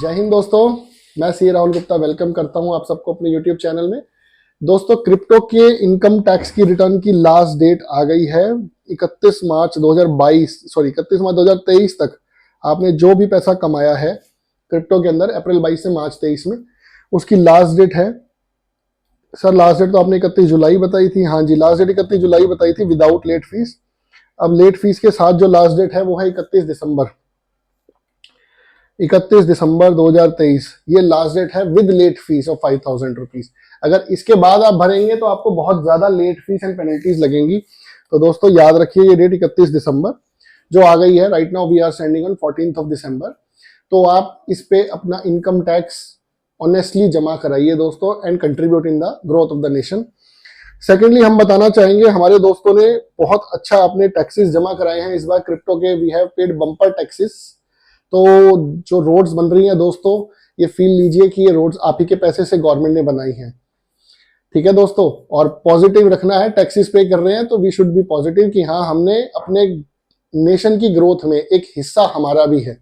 जय हिंद दोस्तों। मैं सी राहुल गुप्ता वेलकम करता हूं आप सबको अपने यूट्यूब चैनल में। दोस्तों, क्रिप्टो के इनकम टैक्स की रिटर्न की लास्ट डेट आ गई है 31 मार्च 2022 सॉरी 31 मार्च 2023 तक। आपने जो भी पैसा कमाया है क्रिप्टो के अंदर अप्रैल 22 से मार्च 23 में, उसकी लास्ट डेट है। सर लास्ट डेट तो आपने 31 जुलाई बताई थी। हाँ जी, लास्ट डेट 31 जुलाई बताई थी विदाउट लेट फीस। अब लेट फीस के साथ जो लास्ट डेट है वो है 31 दिसंबर 2023। ये लास्ट डेट है with late fee of 5000 rupees. अगर इसके बाद आप भरेंगे तो आपको बहुत ज्यादा लेट फीस एंड पेनल्टीज लगेंगी। तो दोस्तों याद रखिए, ये डेट 31 दिसंबर जो आ गई है। Right now we are standing on 14th of December. तो आप इस पे अपना इनकम टैक्स ऑनेस्टली जमा कराइए दोस्तों, and contribute in the growth of the nation. Secondly, हम बताना चाहेंगे हमारे दोस्तों ने बहुत अच्छा अपने टैक्सेस जमा कराए हैं इस बार क्रिप्टो के। We have paid bumper taxes. तो जो रोड्स बन रही हैं दोस्तों, ये फील लीजिए कि ये रोड्स आप ही के पैसे से गवर्नमेंट ने बनाई हैं। ठीक है दोस्तों, और पॉजिटिव रखना है। टैक्सेस पे कर रहे हैं तो वी शुड बी पॉजिटिव कि हाँ, हमने अपने नेशन की ग्रोथ में एक हिस्सा हमारा भी है।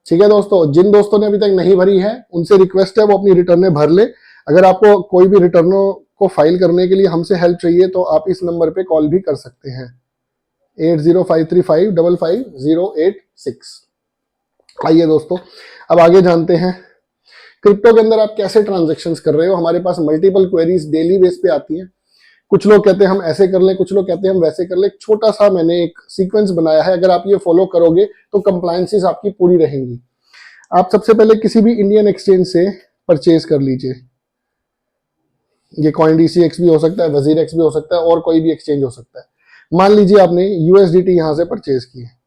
ठीक है दोस्तों, जिन दोस्तों ने अभी तक नहीं भरी है उनसे रिक्वेस्ट है वो अपनी रिटर्नें भर ले। अगर आपको कोई भी रिटर्नों को फाइल करने के लिए हमसे हेल्प चाहिए तो आप इस नंबर पे कॉल भी कर सकते हैं 8053555086। आइए दोस्तों, अब आगे जानते हैं क्रिप्टो के अंदर आप कैसे ट्रांजैक्शंस कर रहे हो। हमारे पास मल्टीपल क्वेरीज डेली बेस पे आती हैं। कुछ लोग कहते हैं हम ऐसे कर लें, कुछ लोग कहते हैं हम वैसे कर लें। छोटा सा मैंने एक सीक्वेंस बनाया है, अगर आप ये फॉलो करोगे तो कंप्लायंसेस आपकी पूरी रहेंगी। आप सबसे पहले किसी भी इंडियन एक्सचेंज से परचेज कर लीजिए। ये CoinDCX भी हो सकता है, WazirX भी हो सकता है, और कोई भी एक्सचेंज हो सकता है। मान लीजिए आपने USDT यहां से परचेज की है।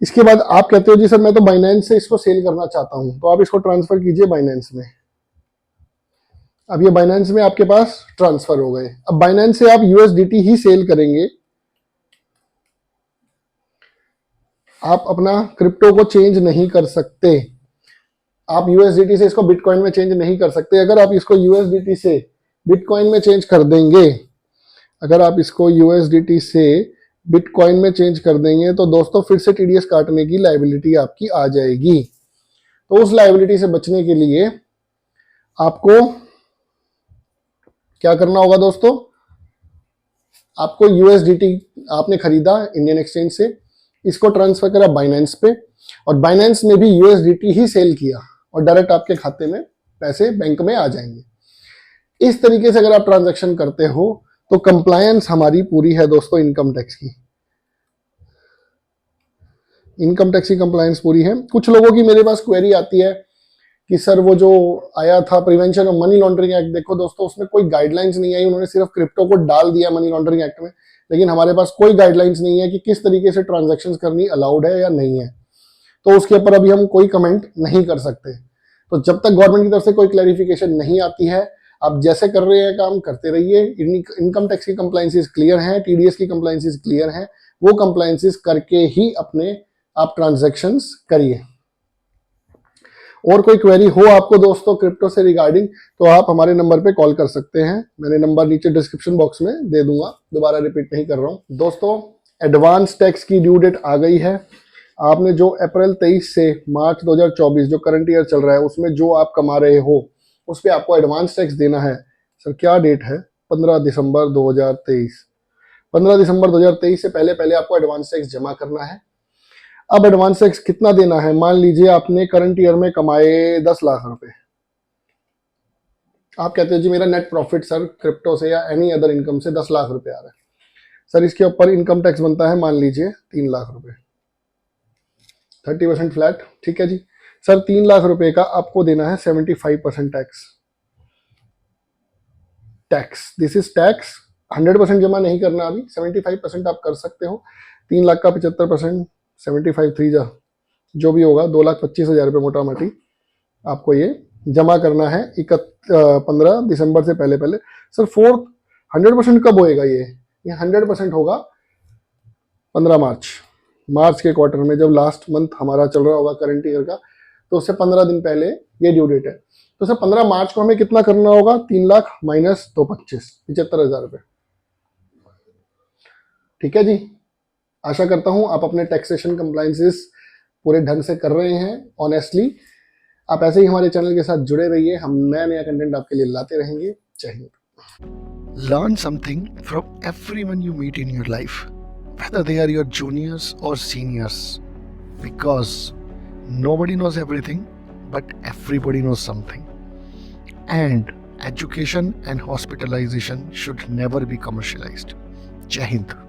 इसके बाद आप कहते हो जी सर मैं तो बाइनेंस से इसको सेल करना चाहता हूं, तो आप इसको ट्रांसफर कीजिए बाइनेंस में। अब ये बाइनेंस में आपके पास ट्रांसफर हो गए। अब बाइनेंस से आप USDT ही सेल करेंगे। आप अपना क्रिप्टो को चेंज नहीं कर सकते। आप USDT से इसको बिटकॉइन में चेंज नहीं कर सकते। अगर आप इसको USDT से बिटकॉइन में चेंज कर देंगे, अगर आप इसको USDT से बिटकॉइन में चेंज कर देंगे तो दोस्तों फिर से TDS काटने की लायबिलिटी आपकी आ जाएगी। तो उस लायबिलिटी से बचने के लिए आपको क्या करना होगा दोस्तों, आपको USDT आपने खरीदा इंडियन एक्सचेंज से, इसको ट्रांसफर करा बाइनेंस पे, और बाइनेंस में भी USDT ही सेल किया और डायरेक्ट आपके खाते में पैसे बैंक में आ जाएंगे। इस तरीके से अगर आप ट्रांजैक्शन करते हो तो कंप्लायंस हमारी पूरी है दोस्तों। इनकम टैक्स की कंप्लायंस पूरी है। कुछ लोगों की मेरे पास क्वेरी आती है कि सर वो जो आया था prevention of money laundering act, देखो दोस्तों उसमें कोई गाइडलाइंस नहीं आई, उन्होंने सिर्फ क्रिप्टो को डाल दिया मनी लॉन्ड्रिंग एक्ट में, लेकिन हमारे पास कोई गाइडलाइंस नहीं है कि किस तरीके से ट्रांजैक्शंस करनी अलाउड है या नहीं है। तो उसके ऊपर अभी हम कोई कमेंट नहीं कर सकते। तो जब तक गवर्नमेंट की तरफ से कोई क्लैरिफिकेशन नहीं आती है, आप जैसे कर रहे हैं काम करते रहिए। इनकम टैक्स की कंप्लायंसेस क्लियर हैं, TDS की कंप्लायंसेस क्लियर हैं, वो कंप्लायंसेस करके ही अपने आप ट्रांजैक्शंस करिए। और कोई क्वेरी हो आपको दोस्तों क्रिप्टो से रिगार्डिंग तो आप हमारे नंबर पे कॉल कर सकते हैं। मैंने नंबर नीचे डिस्क्रिप्शन बॉक्स में दे दूंगा, दोबारा रिपीट नहीं कर रहा हूं। दोस्तों, एडवांस टैक्स की ड्यू डेट आ गई है। आपने जो अप्रैल 23 से मार्च 2024 जो करंट ईयर चल रहा है उसमें जो आप कमा रहे हो उस पर आपको एडवांस टैक्स देना है। सर क्या डेट है? 15 दिसंबर 2023। 15 दिसंबर 2023 से पहले पहले आपको एडवांस टैक्स जमा करना है। अब एडवांस टैक्स कितना देना है? मान लीजिए आपने करंट ईयर में कमाए 10 लाख रुपए। आप कहते हो जी मेरा नेट प्रॉफिट सर क्रिप्टो से या एनी अदर इनकम से 10 लाख रुपए आ रहा है। सर इसके ऊपर इनकम टैक्स बनता है मान लीजिए 3 लाख रुपए, 30% फ्लैट। ठीक है जी। सर 3 लाख रुपए का आपको देना है 75% टैक्स। This is tax. 100% जमा नहीं करना अभी, 75% आप कर सकते हो। 3 लाख का 75%, 75 3 जा जो भी होगा 2,25,000 रुपये मोटा मोटी आपको ये जमा करना है 15 दिसंबर से पहले पहले। सर 100% कब होएगा? ये 100% होगा 15 मार्च के क्वार्टर में, जब लास्ट मंथ हमारा चल रहा होगा करंट ईयर का, तो उससे 15 दिन पहले ये ड्यू डेट है। तो सर 15 मार्च को हमें कितना करना होगा? 3 लाख माइनस 225, 75,000 रुपये। ठीक है जी। आशा करता हूं आप अपने टैक्सेशन कंप्लायंसेस पूरे ढंग से कर रहे हैं ऑनेस्टली। आप ऐसे ही हमारे चैनल के साथ जुड़े रहिए, हम नया नया कंटेंट आपके लिए लाते रहेंगे। जय Hind. Learn something from everyone you meet in your life, whether they are your juniors or seniors, because nobody knows everything, but everybody knows something. And education and hospitalization should never be commercialized. Jai Hind.